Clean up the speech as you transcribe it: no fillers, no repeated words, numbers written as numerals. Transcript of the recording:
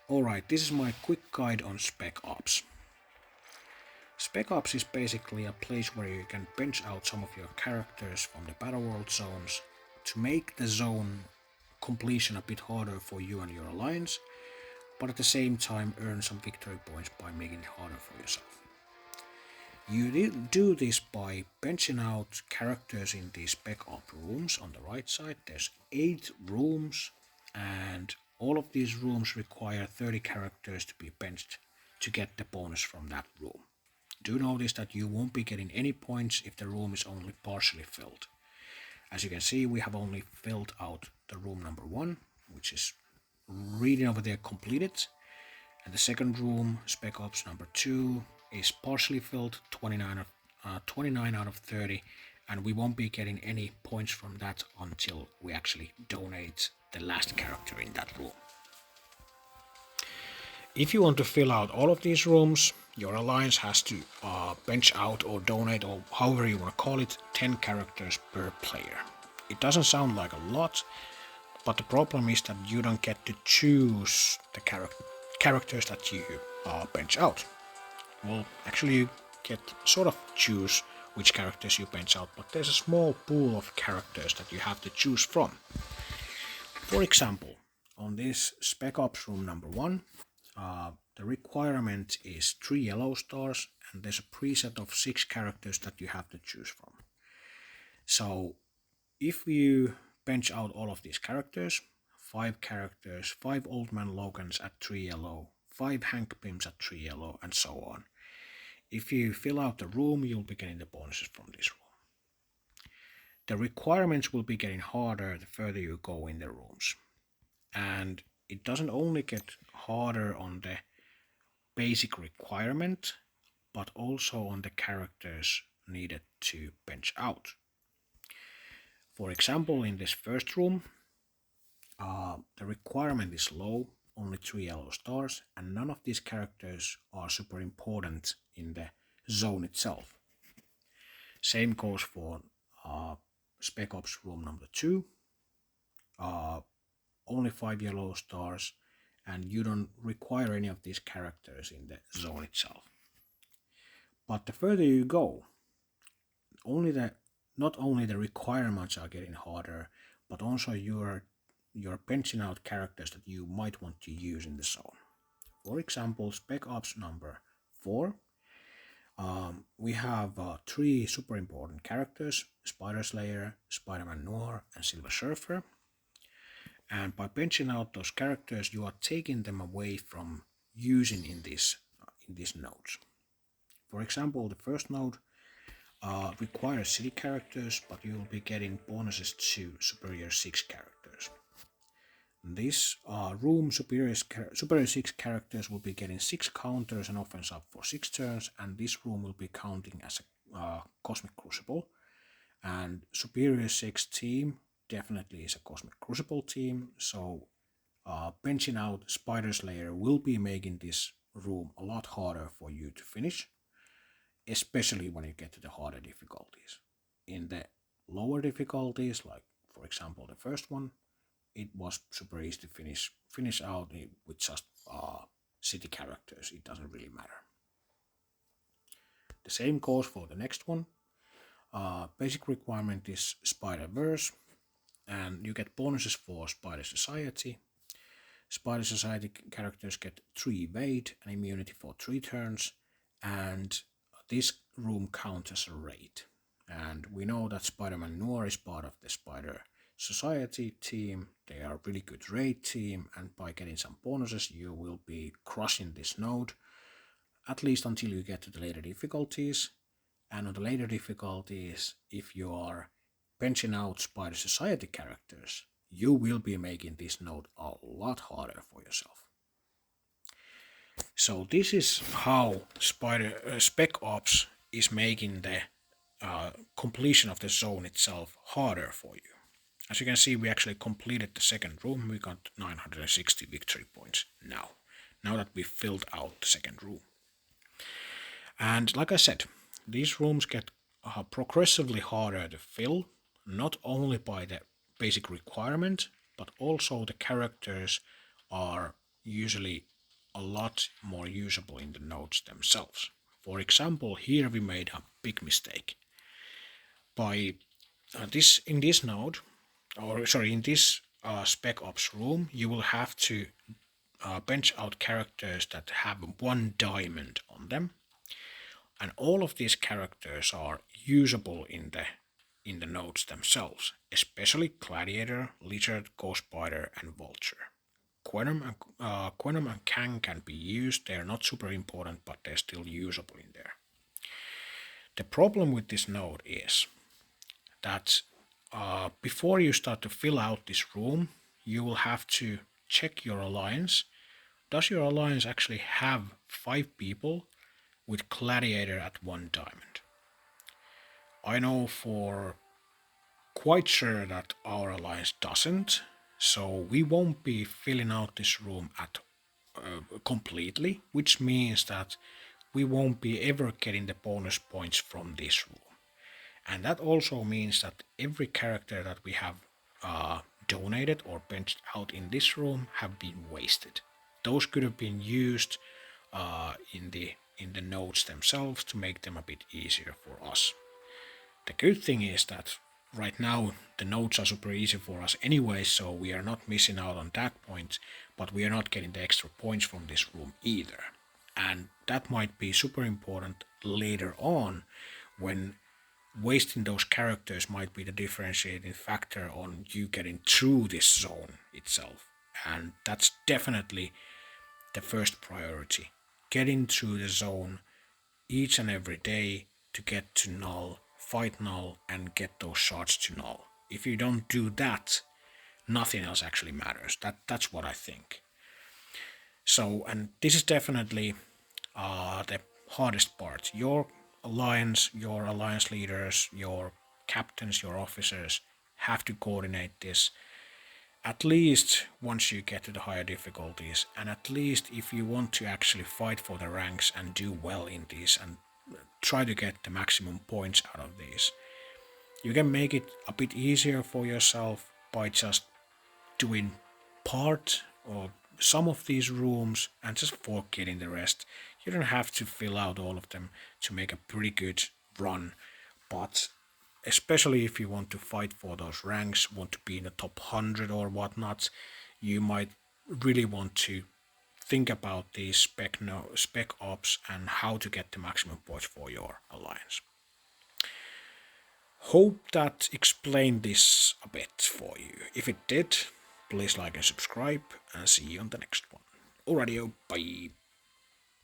Alright, this is my quick guide on Spec Ops. Spec Ops is basically a place where you can bench out some of your characters from the battle world zones to make the zone completion a bit harder for you and your alliance, but at the same time earn some victory points by making it harder for yourself. You do this by benching out characters in these Spec Op rooms on the right side. There's 8 rooms, and all of these rooms require 30 characters to be benched to get the bonus from that room. Do notice that you won't be getting any points if the room is only partially filled. As you can see, we have only filled out the room number 1, which is reading over there completed. And the second room, Spec Ops number 2, is partially filled, 29 out of 30, and we won't be getting any points from that until we actually donate the last character in that room. If you want to fill out all of these rooms, your alliance has to bench out or donate, or however you want to call it, 10 characters per player. It doesn't sound like a lot, but the problem is that you don't get to choose the characters that you bench out. Well, actually you get sort of choose which characters you bench out, but there's a small pool of characters that you have to choose from. For example, on this Spec Ops room number 1, the requirement is 3 yellow stars, and there's a preset of 6 characters that you have to choose from. So if you bench out all of these characters, 5 characters, 5 Old Man Logans at 3 yellow, 5 Hank Pims at 3 yellow, and so on. If you fill out the room, you'll be getting the bonuses from this room. The requirements will be getting harder the further you go in the rooms. And it doesn't only get harder on the basic requirement, but also on the characters needed to bench out. For example, in this first room, the requirement is low, only 3 yellow stars, and none of these characters are super important in the zone itself. Same goes for Spec Ops room number 2, only 5 yellow stars, and you don't require any of these characters in the zone itself. But the further you go, not only the requirements are getting harder, but also you're benching out characters that you might want to use in the zone. For example, Spec Ops number 4, we have 3 super important characters: Spider Slayer, Spider-Man Noir, and Silver Surfer. And by benching out those characters, you are taking them away from using in these nodes. For example, the first node requires city characters, but you will be getting bonuses to Superior 6 characters. This room, Superior 6 characters will be getting 6 counters and offense up for 6 turns, and this room will be counting as a Cosmic Crucible. And Superior 6 team definitely is a Cosmic Crucible team, so benching out Spider Slayer will be making this room a lot harder for you to finish, especially when you get to the harder difficulties. In the lower difficulties, like for example the first one, it was super easy to finish out with just city characters. It doesn't really matter. The same goes for the next one. Basic requirement is Spider-Verse, and you get bonuses for Spider Society. Spider Society characters get 3 evade and immunity for 3 turns, and this room counts as a raid. And we know that Spider-Man Noir is part of the Spider Society team. They are a really good raid team, and by getting some bonuses you will be crushing this node, at least until you get to the later difficulties. And on the later difficulties, if you are benching out Spider Society characters, you will be making this node a lot harder for yourself. So this is how Spec Ops is making the completion of the zone itself harder for you. As you can see, we actually completed the second room. We got 960 victory points now that we filled out the second room. And like I said, these rooms get progressively harder to fill, not only by the basic requirement, but also the characters are usually a lot more usable in the nodes themselves. For example, here we made a big mistake. By in this node, or sorry, in this spec ops room, you will have to bench out characters that have one diamond on them, and all of these characters are usable in the nodes themselves, especially Gladiator, Lizard, Ghost Spider, and Vulture. Quantum and Kang can be used. They're not super important, but they're still usable in there. The problem with this node is that before you start to fill out this room, you will have to check your alliance. Does your alliance actually have 5 people with Gladiator at 1 diamond? I know for quite sure that our alliance doesn't, so we won't be filling out this room at completely, which means that we won't be ever getting the bonus points from this room. And that also means that every character that we have donated or benched out in this room have been wasted. Those could have been used in the nodes themselves to make them a bit easier for us. The good thing is that right now the nodes are super easy for us anyway, so we are not missing out on that point, but we are not getting the extra points from this room either. And that might be super important later on, when wasting those characters might be the differentiating factor on you getting through this zone itself. And that's definitely the first priority. Getting through the zone each and every day to get to null, fight null, and get those shards to null. If you don't do that, nothing else actually matters. That's what I think. So, and this is definitely the hardest part. Your alliance leaders, your captains, your officers have to coordinate this at least once you get to the higher difficulties, and at least if you want to actually fight for the ranks and do well in these and try to get the maximum points out of these. You can make it a bit easier for yourself by just doing part or some of these rooms and just forgetting the rest. You don't have to fill out all of them to make a pretty good run, but especially if you want to fight for those ranks, want to be in the top 100 or whatnot, you might really want to think about these spec ops and how to get the maximum points for your alliance. Hope that explained this a bit for you. If it did, please like and subscribe, and see you on the next one. Alrighty, bye.